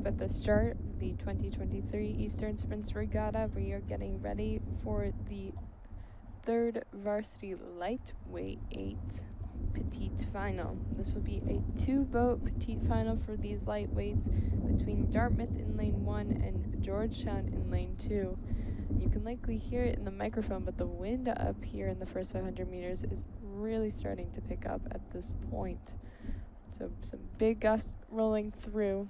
With the start of the 2023 Eastern Sprints Regatta, we are getting ready for the third varsity lightweight 8 Petite final. This will be a 2-boat Petite final for these lightweights between Dartmouth in lane 1 and Georgetown in lane 2. You can likely hear it in the microphone, but the wind up here in the first 500 meters is really starting to pick up at this point. So some big gusts rolling through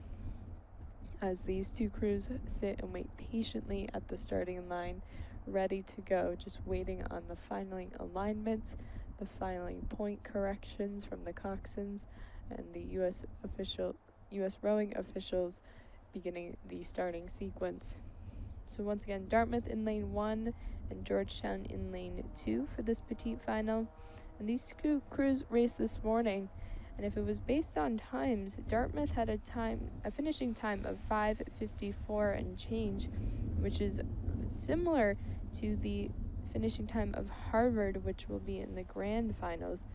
as these two crews sit and wait patiently at the starting line, ready to go, just waiting on the filing alignments, the filing point corrections from the coxswains, and the U.S. rowing officials beginning the starting sequence. So once again, Dartmouth in lane 1 and Georgetown in lane 2 for this Petite final. And these two crews raced this morning. And if it was based on times, Dartmouth had a finishing time of 5:54 and change, which is similar to the finishing time of Harvard, which will be in the grand finals.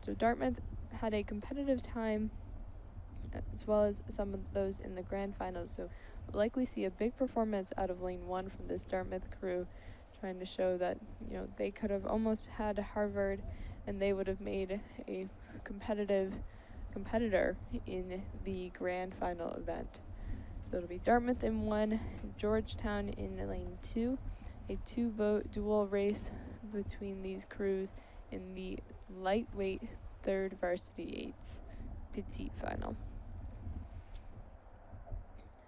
So Dartmouth had a competitive time as well as some of those in the grand finals. So we'll likely see a big performance out of lane 1 from this Dartmouth crew, trying to show that, you know, they could have almost had Harvard and they would have made a competitor in the grand final event. So it'll be Dartmouth in 1, Georgetown in lane 2, a 2-boat dual race between these crews in the lightweight third varsity 8s Petite final.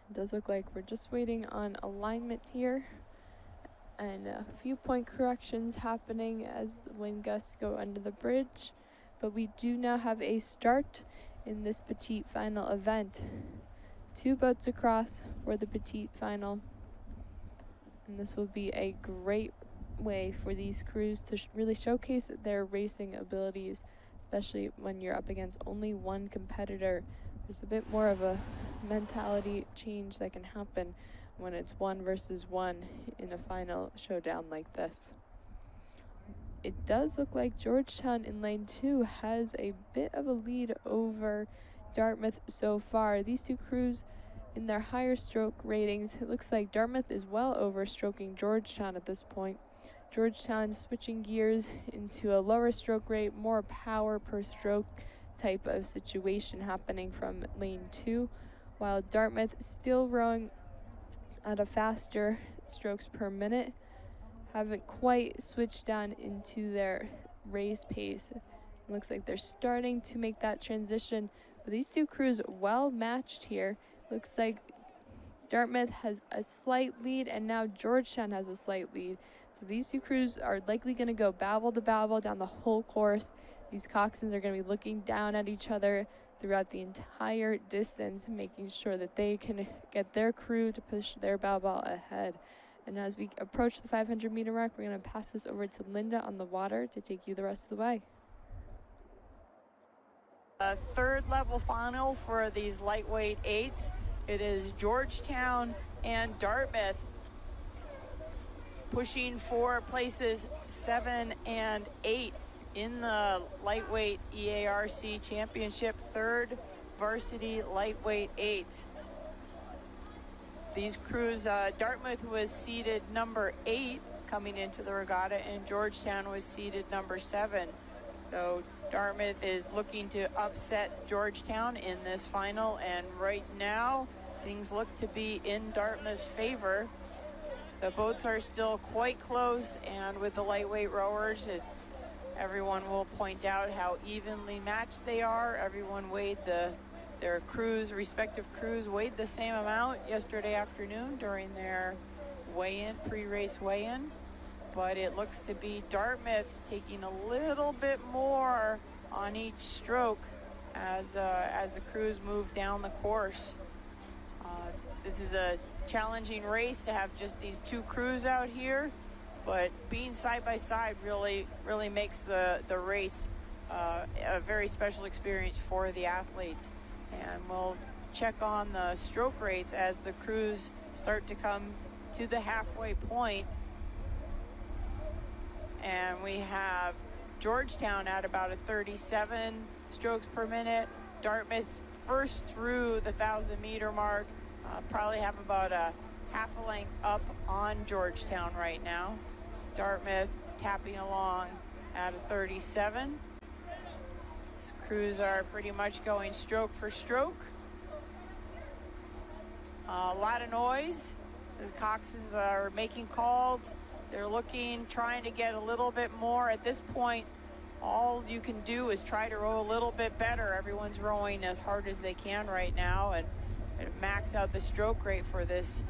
It does look like we're just waiting on alignment here, and a few point corrections happening as the wind gusts go under the bridge, but we do now have a start in this Petite final event. 2 boats across for the Petite final, and this will be a great way for these crews to really showcase their racing abilities, especially when you're up against only one competitor. There's a bit more of a mentality change that can happen when it's 1 versus 1 in a final showdown like this. It does look like Georgetown in lane 2 has a bit of a lead over Dartmouth so far. These two crews in their higher stroke ratings, it looks like Dartmouth is well over stroking Georgetown at this point. Georgetown switching gears into a lower stroke rate, more power per stroke type of situation happening from lane 2, while Dartmouth still rowing at a faster strokes per minute, haven't quite switched down into their race pace. It looks like they're starting to make that transition, but these two crews well matched here. Looks like Dartmouth has a slight lead and now Georgetown has a slight lead. So these two crews are likely going to go babble to babble down the whole course. These coxswains are going to be looking down at each other throughout the entire distance, making sure that they can get their crew to push their bow ball ahead. And as we approach the 500-meter mark, we're going to pass this over to Linda on the water to take you the rest of the way. A third level final for these lightweight 8s. It is Georgetown and Dartmouth pushing for places 7 and 8 in the lightweight EARC championship, third varsity lightweight 8. These crews, Dartmouth was seeded number 8 coming into the regatta, and Georgetown was seeded number 7. So Dartmouth is looking to upset Georgetown in this final, and right now things look to be in Dartmouth's favor. The boats are still quite close, and with the lightweight rowers, everyone will point out how evenly matched they are. Everyone weighed their crews, respective crews weighed the same amount yesterday afternoon during their weigh-in, pre-race weigh-in. But it looks to be Dartmouth taking a little bit more on each stroke as the crews move down the course. This is a challenging race to have just these two crews out here, but being side by side really makes the race a very special experience for the athletes. And we'll check on the stroke rates as the crews start to come to the halfway point. And we have Georgetown at about a 37 strokes per minute. Dartmouth first through the 1,000-meter mark Probably have about a half a length up on Georgetown right now. Dartmouth tapping along at a 37. These crews are pretty much going stroke for stroke. A lot of noise. The coxswains are making calls. They're looking, trying to get a little bit more. At this point, all you can do is try to row a little bit better. Everyone's rowing as hard as they can right now and max out the stroke rate for this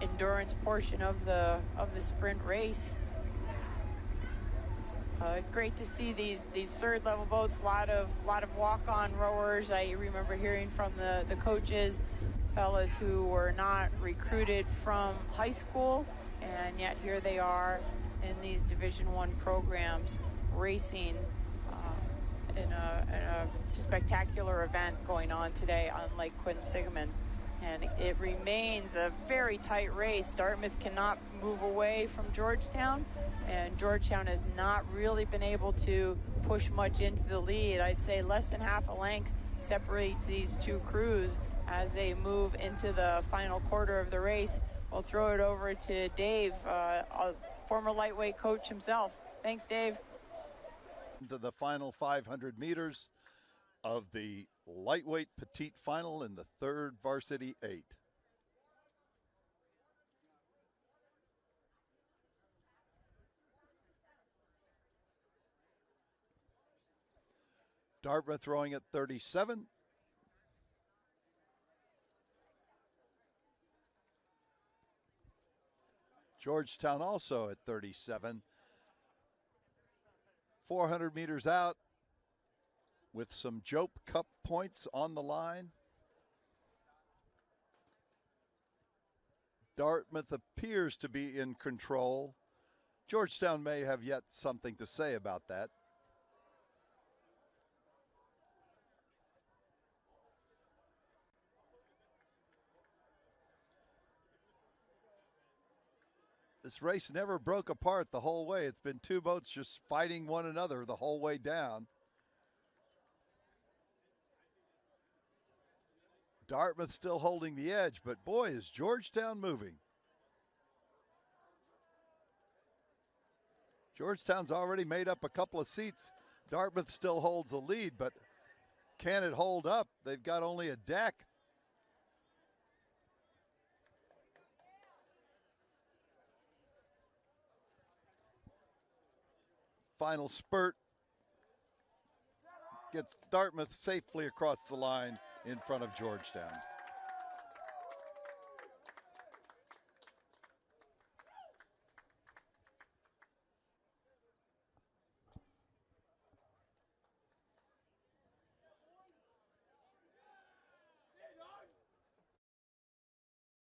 endurance portion of the sprint race. Great to see these third level boats. A lot of walk-on rowers. I remember hearing from the coaches, fellas who were not recruited from high school, and yet here they are in these Division I programs racing in a spectacular event going on today on Lake Quinsigamond. And it remains a very tight race. Dartmouth cannot move away from Georgetown, and Georgetown has not really been able to push much into the lead. I'd say less than half a length separates these two crews as they move into the final quarter of the race. We'll throw it over to Dave, a former lightweight coach himself. Thanks, Dave. To the final 500 meters of the lightweight petite final in the third varsity 8. Dartmouth throwing at 37. Georgetown also at 37. 400 meters out with some Jope Cup points on the line. Dartmouth appears to be in control. Georgetown may have yet something to say about that. This race never broke apart the whole way. It's been two boats just fighting one another the whole way down. Dartmouth still holding the edge, but boy, is Georgetown moving. Georgetown's already made up a couple of seats. Dartmouth still holds the lead, but can it hold up? They've got only a deck. Final spurt gets Dartmouth safely across the line in front of Georgetown.